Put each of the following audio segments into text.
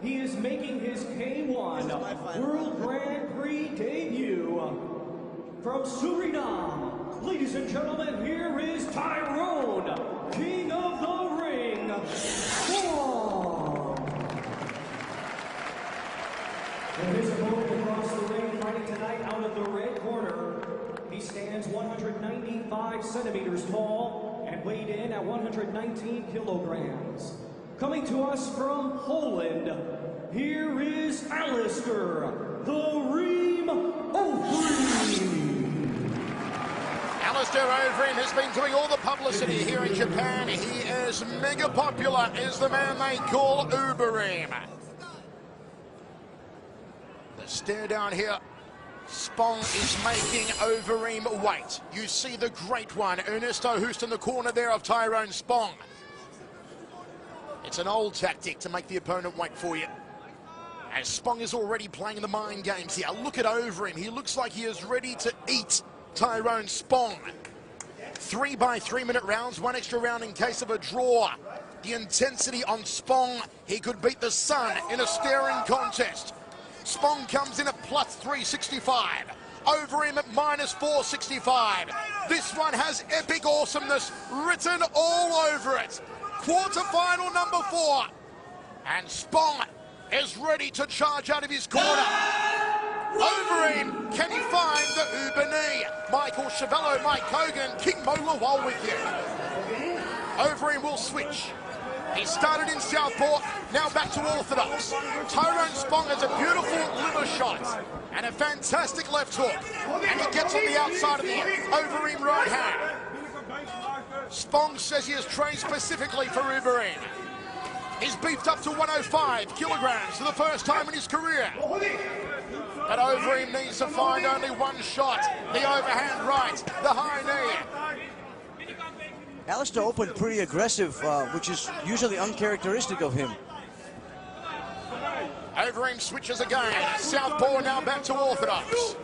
He is making his K-1 World Grand Prix debut from Suriname. Ladies and gentlemen, here is Tyrone, King of the Ring, Spong. And his opponent across the ring fighting tonight out of the red corner. He stands 195 centimeters tall and weighed in at 119 kilograms. Coming to us from Poland, here is Alistair Overeem. Alistair Overeem has been doing all the publicity here in Japan. He is mega popular, is the man they call Overeem. The stare down here. Spong is making Overeem wait. You see the great one, Ernesto Hoost in the corner there of Tyrone Spong. It's an old tactic to make the opponent wait for you. As Spong is already playing the mind games here. Look at Overeem. He looks like he is ready to eat Tyrone Spong. 3 by 3 minute rounds, 1 extra round in case of a draw. The intensity on Spong, he could beat the sun in a staring contest. Spong comes in at plus 365. Overeem at minus 465. This one has epic awesomeness written all over it. Quarterfinal number 4. And Spong is ready to charge out of his corner. Overeem, can he find the Uber knee? Michael Chavello, Mike Hogan, King Mo Lawal with you. Overeem will switch. He started in southpaw, now back to orthodox. Tyrone Spong has a beautiful liver shot and a fantastic left hook. And he gets on the outside of the Overeem right hand. Spong says he has trained specifically for Overeem. He's beefed up to 105 kilograms for the first time in his career. But Overeem needs to find only one shot. The overhand right, the high knee. Alistair opened pretty aggressive, which is usually uncharacteristic of him. Overeem switches again. Southpaw now back to orthodox.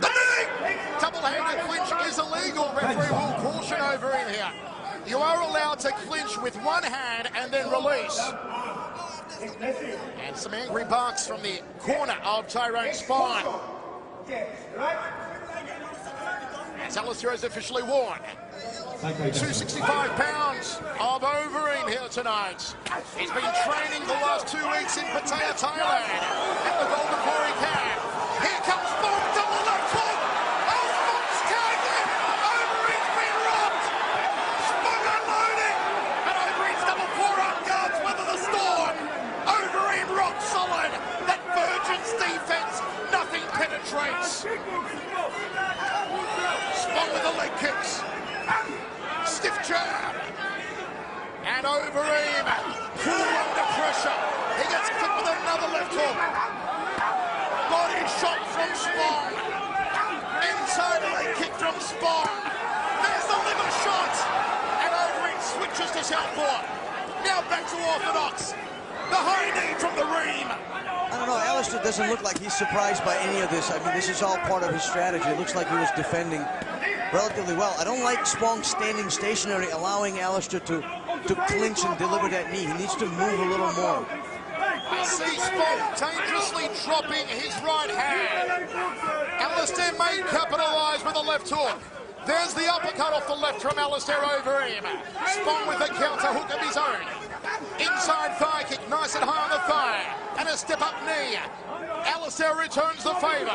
The knee! Double-handed clinch is illegal. Referee will caution Overeem here. You are allowed to clinch with one hand and then release. And some angry barks from the corner of Tyrone Spong. As Alistair has officially won. 265 pounds of Overeem here tonight. He's been training the last 2 weeks in Pattaya, Thailand at the Golden Glory Camp. Here comes Spong, double left hook. Oh, Spong's tagged. Overeem's been robbed. Spong unloading. And Overeem's double forearm guards weather the storm. Overeem rock solid. That Virgin's defense, nothing penetrates. Spong with the leg kicks. Stiff jab. And Overeem, cool under pressure. He gets clipped with another left hook. Body shot from Spong. Inside leg kick from Spong. There's the liver shot. And Overeem switches to southpaw. Now back to orthodox. The high knee from the Reem. I don't know, Alistair doesn't look like he's surprised by any of this. I mean, this is all part of his strategy. It looks like he was defending relatively well. I don't like Spong standing stationary, allowing Alistair to clinch and deliver that knee. He needs to move a little more. I see Spong dangerously dropping his right hand. Alistair may capitalize with a left hook. There's the uppercut off the left from Alistair Overeem. Spong with a counter hook of his own. Inside thigh kick, nice and high on the thigh. And a step-up knee. Alistair returns the favor.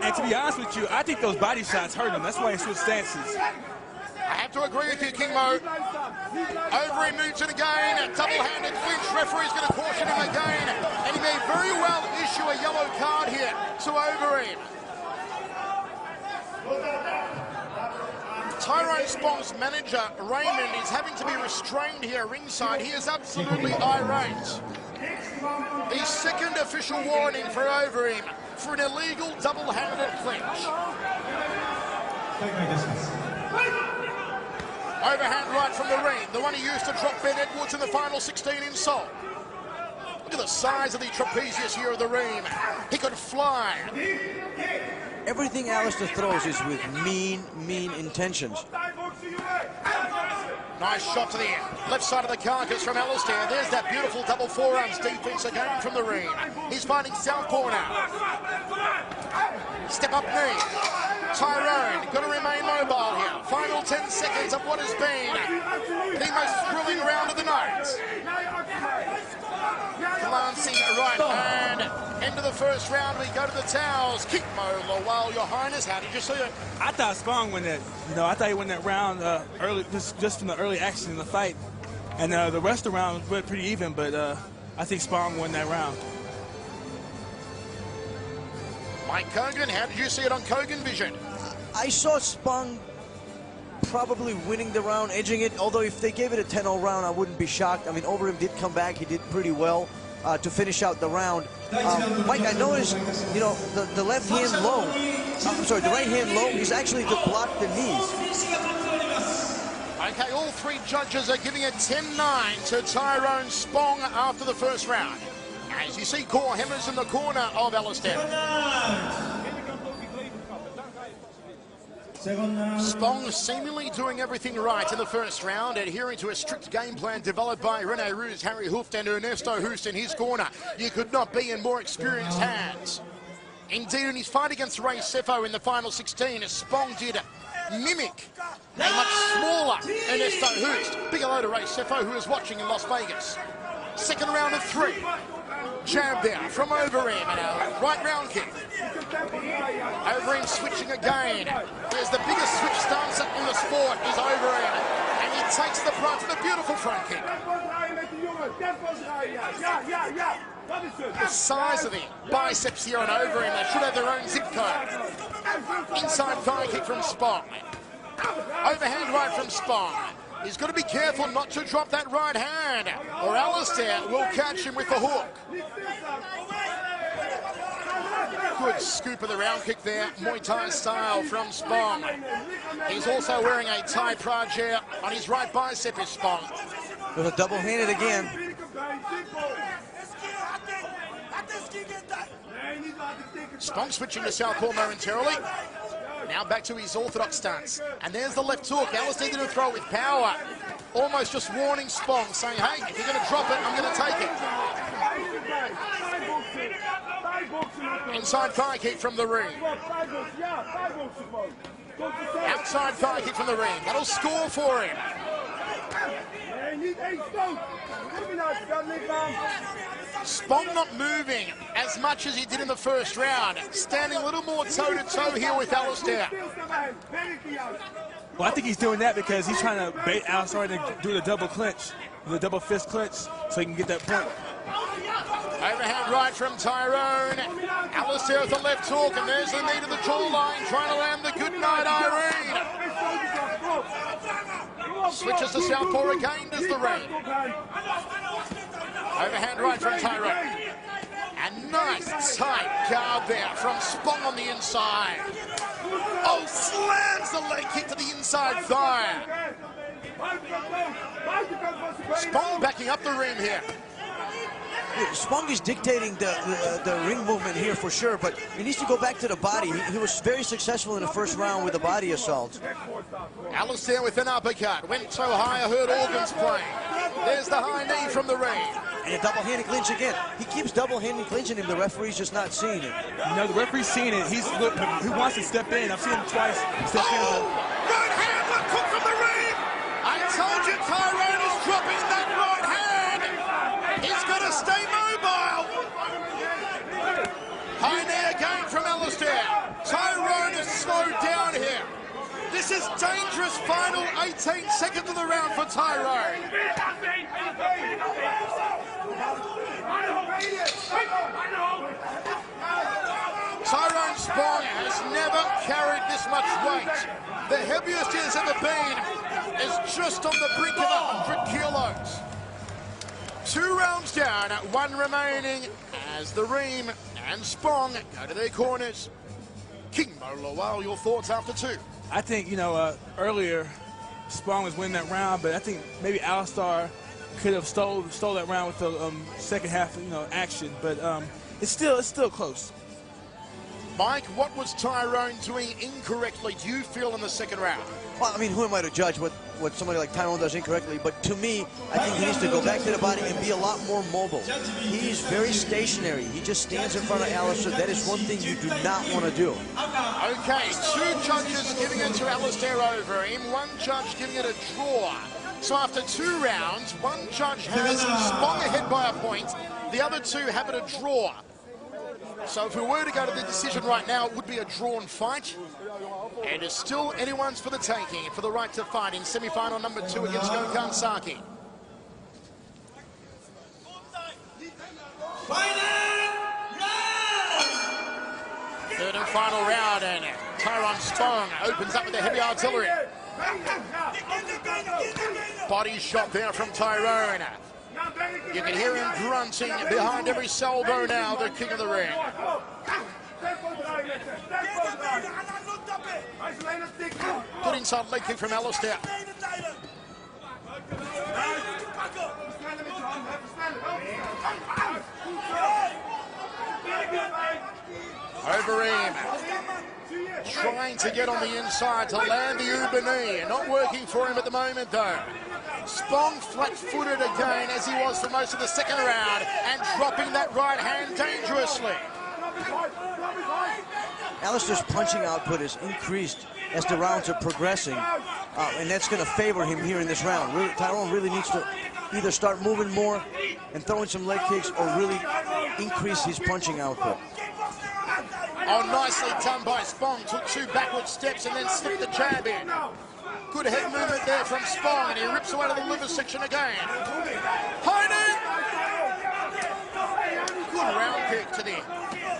And to be honest with you, I think those body shots hurt him. That's why he switched stances. I have to agree with you, King Mo. Overeem moves it again. A double-handed clinch. Referee's going to caution him again. And he may very well issue a yellow card here to Overeem. Tyrone Spong's manager, Raymond, is having to be restrained here ringside. He is absolutely irate. The second official warning for Overeem for an illegal double-handed clinch. Overhand right from the ring, the one he used to drop Ben Edwards in the final 16 in Seoul. Look at the size of the trapezius here of the Reem. He could fly. Everything Alistair throws is with mean intentions. Nice shot to the left side of the carcass from Alistair. There's that beautiful double forearms defense again from the ring. He's finding southpaw now. Step up knee. Tyrone got to remain mobile here. Final 10 seconds of what has been the most thrilling round of the night. Glancing right hand. End of the first round, we go to the towels. Keep Mo while Your Highness. How did you see it? I thought Spong won that. You know, I thought he won that round early, just from the early action in the fight. And the rest of the round was pretty even, but I think Spong won that round. Mike Kogan, how did you see it on Kogan Vision? I saw Spong probably winning the round, edging it, although if they gave it a 10-0 round, I wouldn't be shocked. I mean, Overeem did come back. He did pretty well to finish out the round. Mike, I noticed, you know, the left hand low, I'm sorry, the right hand low, he's actually to block the knees. Okay, all three judges are giving it 10-9 to Tyrone Spong after the first round. As you see, core hammers in the corner of Alistair. Spong seemingly doing everything right in the first round, adhering to a strict game plan developed by Rene Ruse, Harry Hooft and Ernesto Hoost in his corner. You could not be in more experienced hands. Indeed, in his fight against Ray Sefo in the final 16, Spong did mimic a much smaller Ernesto Hoost. Big hello to Ray Sefo, who is watching in Las Vegas. Second round of 3. Jab there from Overeem and a right round kick. Overeem switching again. Here's the biggest switch stance in the sport is Overeem. And he takes the brunt of the beautiful front kick. The size of the biceps here on Overeem, they should have their own zip code. Inside thigh kick from Spong. Overhand right from Spong. He's got to be careful not to drop that right hand, or Alistair will catch him with the hook. Good scoop of the round kick there, Muay Thai style from Spong. He's also wearing a Thai prajer on his right bicep, is Spong. With a double-handed again. Spong switching to southpaw momentarily. Now back to his orthodox stance. And there's the left hook. Alistair didn't throw it with power. Almost just warning Spong, saying, hey, if you're going to drop it, I'm going to take it. Inside thigh kick from the ring. Outside thigh kick from the ring. That'll score for him. Spong not moving as much as he did in the first round. Standing a little more toe-to-toe here with Alistair. Well, I think he's doing that because he's trying to bait Alistair to do the double clinch, the double fist clinch, so he can get that point. Overhand right from Tyrone. Alistair with the left hook, and there's the knee to the jawline, trying to land the good night, Irene. Switches to southpaw again, does the ring. Overhand right from Tyrone. And nice tight guard there from Spong on the inside. Oh, slams the leg kick to the inside thigh. Spong backing up the ring here. Spong is dictating the ring movement here for sure, but he needs to go back to the body. He was very successful in the first round with the body assault. Alistair with an uppercut. Went so high I heard organs playing. There's the high knee from the ring. And a double-handed clinch again. He keeps double-handed clinching him. The referee's just not seeing it. You know, the referee's seeing it. He wants to step in. I've seen him twice step in. Right hand, but cook from the ring. I told you Tyrone is dropping that right hand. He's got to stay mobile. High knee again from Alistair. Tyrone is slowed down here. This is dangerous. Final 18 seconds of the round for Tyrone. Tyrone Spong has never carried this much weight. The heaviest he has ever been is just on the brink of 100 kilos. 2 rounds down, 1 remaining as the Reem and Spong go to their corners. King Mo Lawal, your thoughts after 2? I think, you know, earlier Spong was winning that round, but I think maybe Alistair could have stole that round with the second half, you know, action. But it's still close. Mike, what was Tyrone doing incorrectly, do you feel, in the second round? Well, I mean, who am I to judge what somebody like Tyrone does incorrectly? But to me, I think he needs to go back to the body and be a lot more mobile. He's very stationary. He just stands in front of Alistair. That is one thing you do not want to do. Okay, 2 judges giving it to Alistair Overeem, 1 judge giving it a draw. So after 2 rounds, 1 judge has Spong ahead by a point, the other 2 have it a draw. So if we were to go to the decision right now, it would be a drawn fight. And it's still anyone's for the taking, for the right to fight in semi-final number 2 against Gokhan Saki. Third and final round, and Tyrone Spong opens up with the heavy artillery. Body shot there from Tyrone. You can hear him grunting behind every salvo now, the king of the ring. Good inside leg kick from Alistair. Overeem trying to get on the inside to land the Uber knee. Not working for him at the moment though. Spong flat-footed again as he was for most of the second round and dropping that right hand dangerously. Alistair's punching output has increased as the rounds are progressing, and that's going to favor him here in this round. Really, Tyrone really needs to either start moving more and throwing some leg kicks or really increase his punching output. Oh, nicely done by Spong. Took 2 backward steps and then slipped the jab in. Good head movement there from Spong, and he rips away to the liver section again. Hiding! Good round kick to the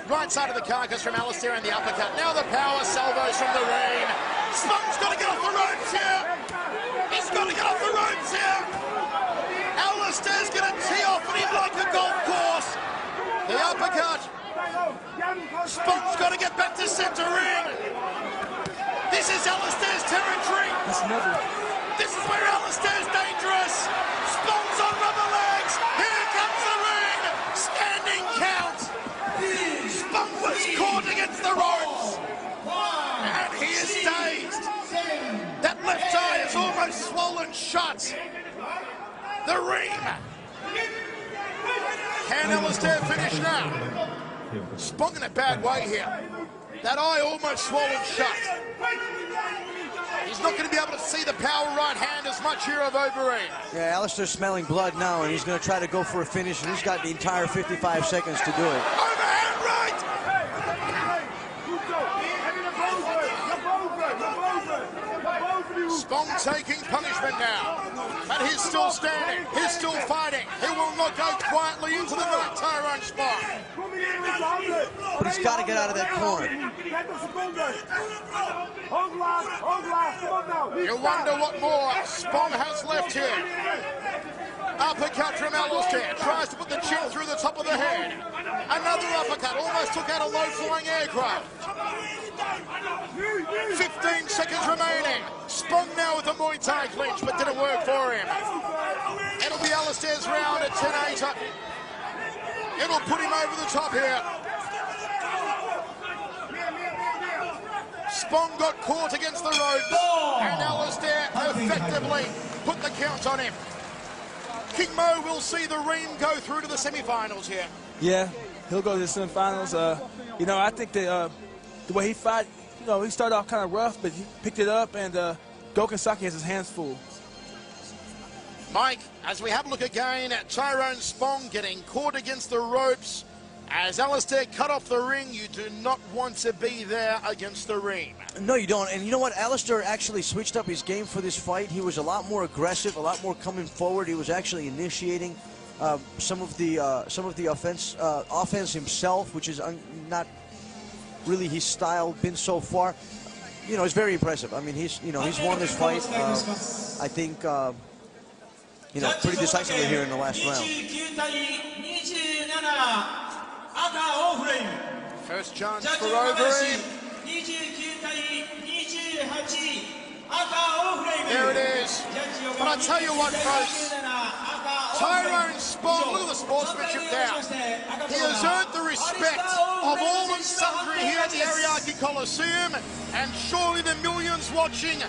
right side of the carcass from Alistair and the uppercut. Now the power salvos from the ring. Spong's got to get off the ropes here. He's got to get off the ropes here. Alistair's going to tee off at him like a golf course. The uppercut. Spong's got to get back to center ring. This is Alistair's territory. This is where Alistair's dangerous. Spong's on rubber legs. Here comes the ring. Standing count. Spong was caught against the ropes. And he is dazed. That left eye is almost swollen shut. The ring. Can Alistair finish now? Spong in a bad way here. That eye almost swollen shut. He's not going to be able to see the power right hand as much here of Overeem. Yeah, Alistair's smelling blood now, and he's going to try to go for a finish, and he's got the entire 55 seconds to do it. Overhand right! Spong taking punishment now. But he's still standing. He's still fighting. He will not go quietly into the night, Tyrone Spong. But he's got to get out of that corner. You wonder what more Spong has left here. Uppercut from Alistair. Tries to put the chin through the top of the head. Another uppercut. Almost took out a low-flying aircraft. 15 seconds remaining. Spong now with a Muay Thai clinch, but didn't work for him. It'll be Alistair's round at 10-8. It'll put him over the top here. Spong got caught against the ropes, and Alistair effectively put the count on him. King Mo will see the Reem go through to the semi-finals here. Yeah, he'll go to the semi-finals. You know, I think the way he fought, you know, he started off kind of rough, but he picked it up, and Gokhan Saki has his hands full. Mike, as we have a look again at Tyrone Spong getting caught against the ropes, as Alistair cut off the ring, you do not want to be there against the Reem. No, you don't. And you know what? Alistair actually switched up his game for this fight. He was a lot more aggressive, a lot more coming forward. He was actually initiating some of the offense himself, which is not really his style been so far. You know, it's very impressive. I mean, he's won this fight. I think pretty decisively here in the last round. First chance for Overeem. There it is. But I tell you what, folks, Tyrone Spong, look at the sportsmanship now. He has earned the respect of all and sundry here at the Ariake Coliseum, and surely the millions watching